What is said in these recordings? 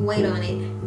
Wait on it.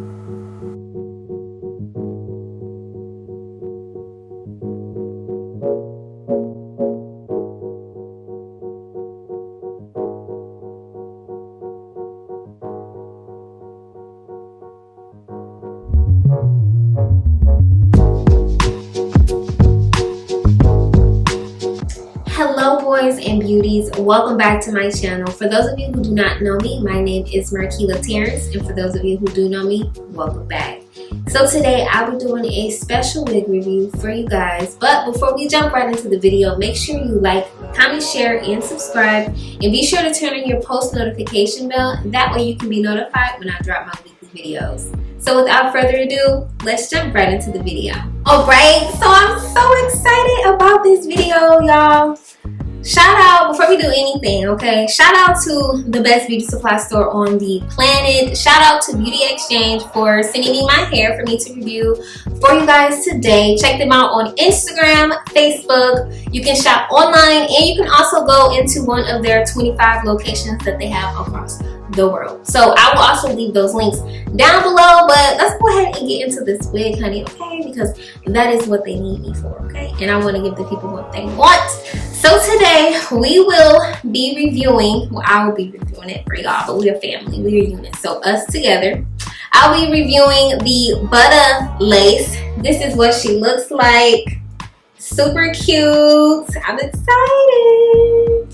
Hello boys and beauties, welcome back to my channel. For those of you who do not know me, my name is Markela Tarrance, and for those of you who do know me, welcome back. So today I'll be doing a special wig review for you guys, but before we jump right into the video, make sure you like, comment, share, and subscribe, and be sure to turn on your post notification bell. That way you can be notified when I drop my weekly videos. So without further ado, let's jump right into the video. Alright, so I'm so excited about this video, y'all. Shout out, before we do anything, okay, shout out to the best beauty supply store on the planet. Shout out to Beauty Exchange for sending me my hair for me to review for you guys today. Check them out on Instagram, Facebook. You can shop online, and you can also go into one of their 25 locations that they have across the world. So I will also leave those links down below, but let's go ahead and get into this wig, honey, okay? Because that is what they need me for, okay? And I want to give the people what they want. So today we will be reviewing, well, I will be reviewing it for y'all, but we're a family, we're a unit, so us together. I'll be reviewing the Butta lace. This is what she looks like. Super cute. I'm excited.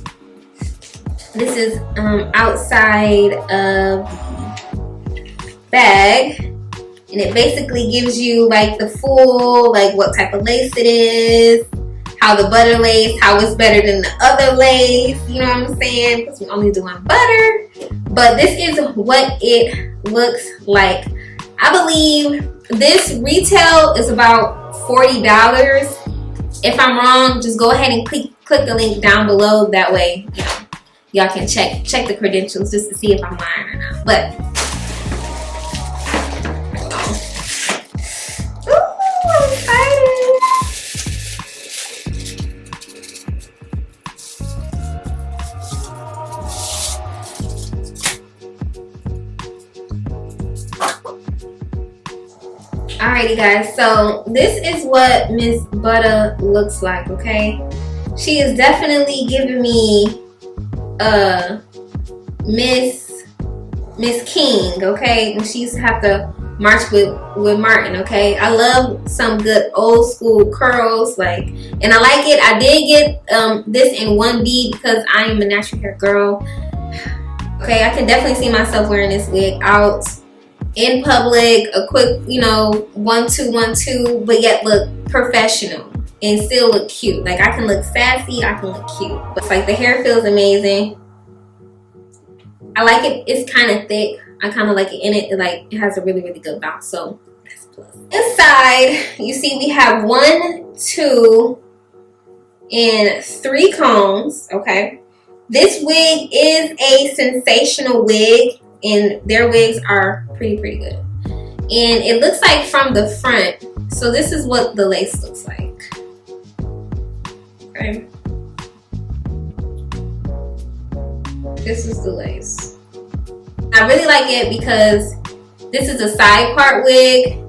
This is outside of the bag, and it basically gives you like the full, like what type of lace it is, how the butter lace, how it's better than the other lace, you know what I'm saying, because we're only doing butter. But this is what it looks like. I believe this retail is about $40. If I'm wrong, just go ahead and click the link down below. That way, you know, y'all can check the credentials just to see if I'm lying or not. But ooh, I'm excited. Alrighty guys, so this is what Miss Butta looks like, okay? She is definitely giving me Miss King, okay? And she used to have to march with Martin, okay? I love some good old school curls, like, and I like it. I did get this in 1B because I am a natural hair girl. Okay, I can definitely see myself wearing this wig out in public, a quick, you know, 1-2, 1-2, but yet look professional and still look cute. Like, I can look sassy, I can look cute. But it's like the hair feels amazing. I like it. It's kind of thick. I kind of like it in it. It has a really, really good bounce. So that's a plus. Inside, you see we have 1, 2, and 3 combs. Okay. This wig is a Sensational wig, and their wigs are pretty good. And it looks like from the front. So this is what the lace looks like. Okay. This is the lace. I really like it because this is a side part wig,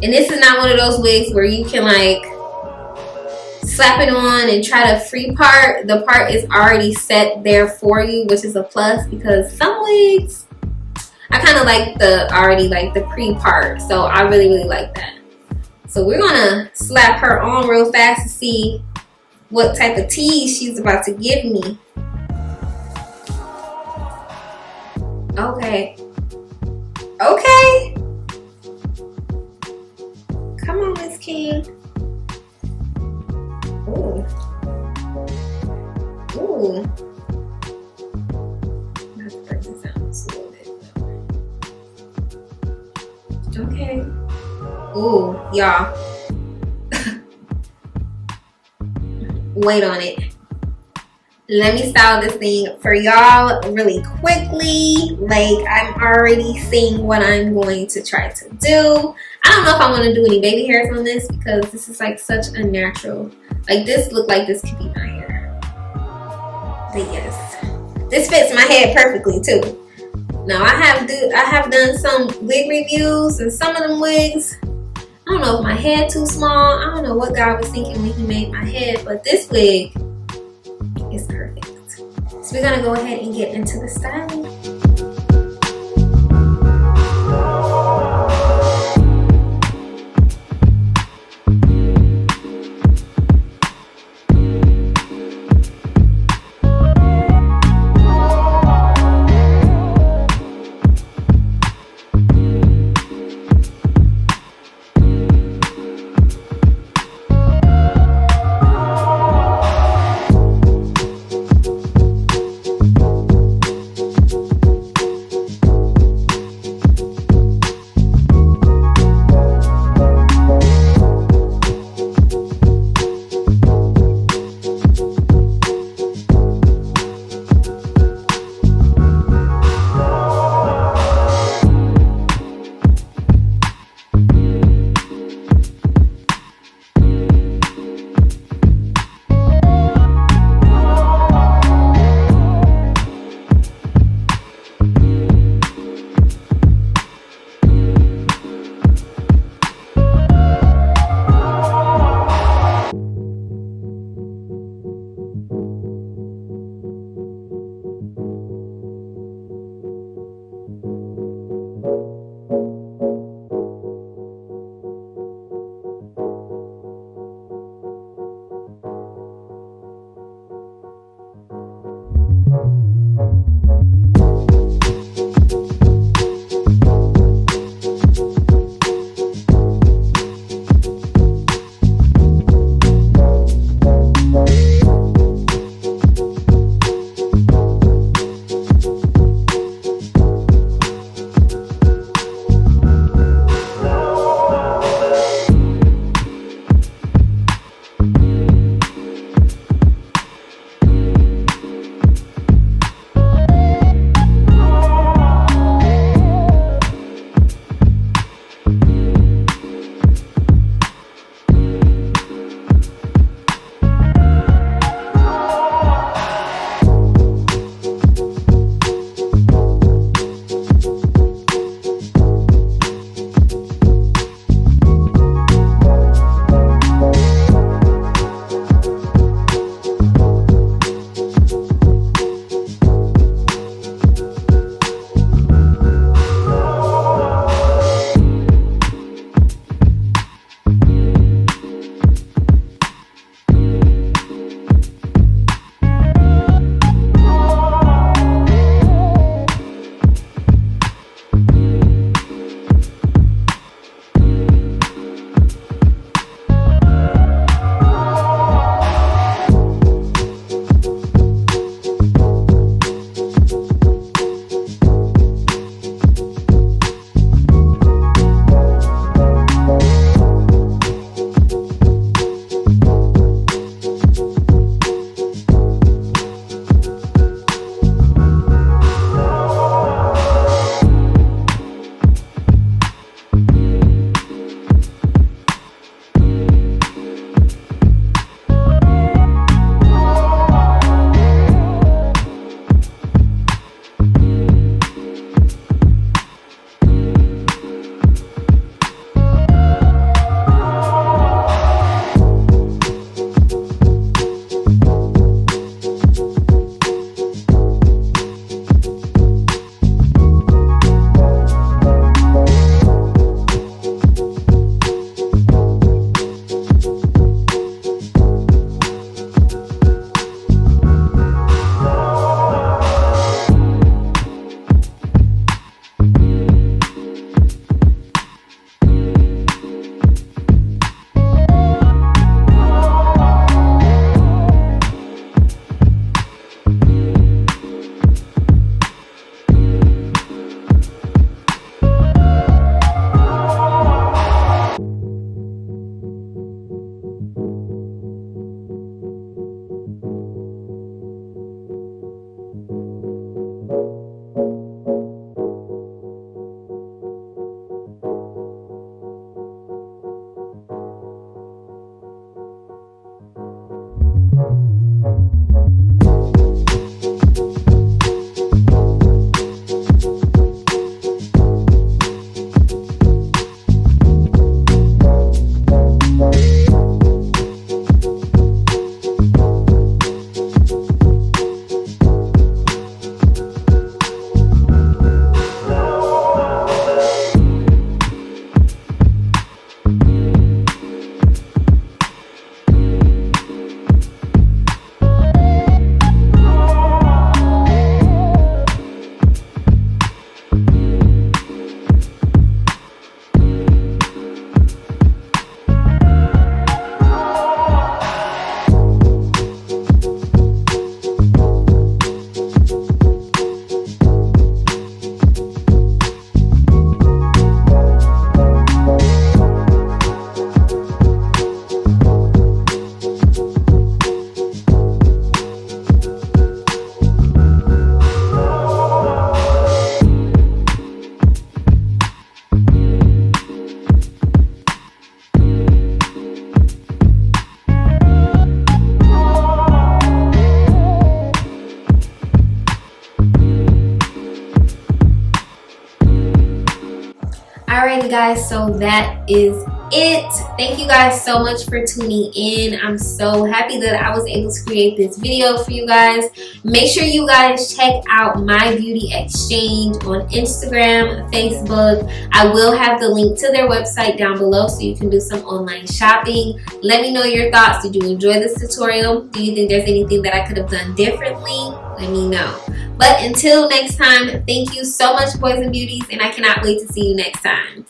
and this is not one of those wigs where you can like slap it on and try to free part. The part is already set there for you, which is a plus, because some wigs I kind of like the pre-part, so I really like that. So we're gonna slap her on real fast to see what type of tease she's about to give me. Okay. Okay. Come on, Miss King. Ooh. Ooh. Let's break this out just a little bit. Okay. Ooh, y'all. Wait on it. Let me style this thing for y'all really quickly. Like, I'm already seeing what I'm going to try to do. I don't know if I want to do any baby hairs on this because this is like such a natural. Like, this look like this could be my hair. But yes, this fits my head perfectly too. Now I have done some wig reviews, and some of them wigs, I don't know if my head too small. I don't know what God was thinking when he made my head, but this wig is perfect. So we're gonna go ahead and get into the styling. Alrighty guys, so that is it. Thank you guys so much for tuning in. I'm so happy that I was able to create this video for you guys. Make sure you guys check out My Beauty Exchange on Instagram, Facebook. I will have the link to their website down below so you can do some online shopping. Let me know your thoughts. Did you enjoy this tutorial? Do you think there's anything that I could have done differently? Let me know. But until next time, thank you so much, boys and beauties, and I cannot wait to see you next time.